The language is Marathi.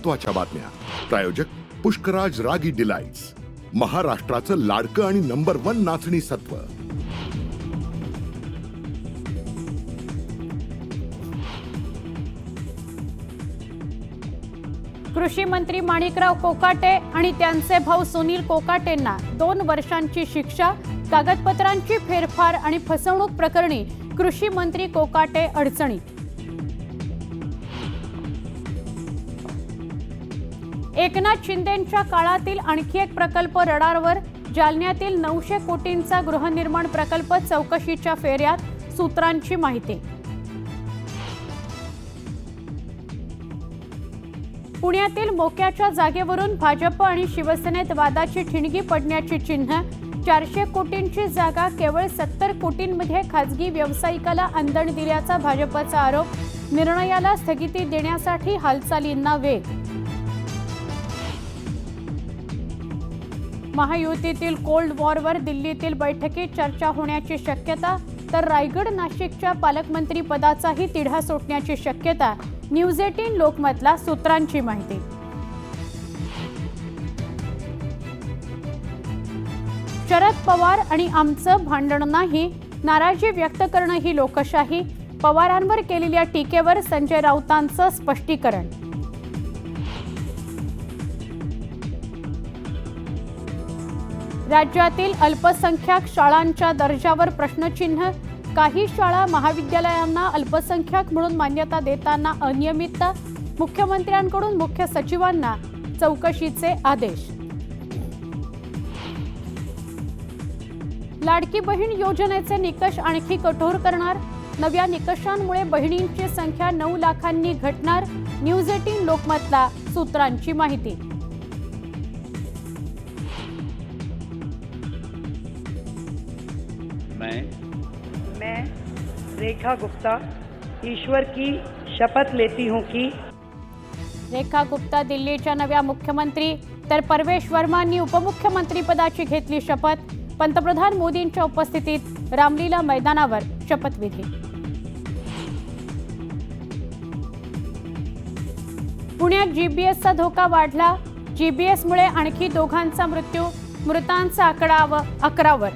महत्त्वाच्या बातम्या. प्रायोजक पुष्कराज रागी डिलाइट्स, महाराष्ट्राचं लाडकं आणि नंबर 1 नाचणी सत्व. कृषी मंत्री माणिकराव कोकाटे आणि त्यांचे भाऊ सुनील कोकाटेंना 2 वर्षांची शिक्षा. कागदपत्रांची फेरफार आणि फसवणूक प्रकरणी कृषी मंत्री कोकाटे अडचणीत. एकनाथ शिंदेंच्या काळातील आणखी एक प्रकल्प रडारवर. जालन्यातील 900 कोटींचा गृहनिर्माण प्रकल्प चौकशीच्या फेऱ्यात. सूत्रांची माहिती. पुण्यातील मोक्याच्या जागेवरून भाजप आणि शिवसेनेत वादाची ठिणगी पडण्याची चिन्ह. 400 कोटींची जागा केवळ 70 कोटींमध्ये खासगी व्यावसायिकाला अंदण दिल्याचा भाजपचा आरोप. निर्णयाला स्थगिती देण्यासाठी हालचालींना वेग. महायुतीतील कोल्ड वॉरवर दिल्लीतील बैठकीत चर्चा होण्याची शक्यता. तर रायगड नाशिकच्या पालकमंत्री पदाचाही तिढा सुटण्याची शक्यता. न्यूज 18 लोकमतला सूत्रांची माहिती. शरद पवार आणि आमचं भांडण नाही, नाराजी व्यक्त करणं ही लोकशाही. पवारांवर केलेल्या टीकेवर संजय राऊतांचं स्पष्टीकरण. राज्यातील अल्पसंख्याक शाळांच्या दर्जावर प्रश्नचिन्ह. काही शाळा महाविद्यालयांना अल्पसंख्याक म्हणून मान्यता देताना अनियमितता. मुख्यमंत्र्यांकडून मुख्य सचिवांना चौकशीचे आदेश. लाडकी बहीण योजनेचे निकष आणखी कठोर करणार. नव्या निकषांमुळे बहिणींची संख्या 9 लाखांनी घटणार. न्यूज 18 लोकमतला सूत्रांची माहिती. मैं रेखा गुप्ता ईश्वर की शपथ लेती हूं की. रेखा गुप्ता दिल्लीच्या नव्या मुख्यमंत्री. तर परवेश वर्मांनी उपमुख्यमंत्री पदाची घेतली शपथ. पंतप्रधान मोदींच्या उपस्थितीत रामलीला मैदानावर शपथविधी. पुण्यात जीबीएसचा धोका वाढला. जीबीएसमुळे आणखी 2घांचा मृत्यू. मृतांचा आकडा 11वर.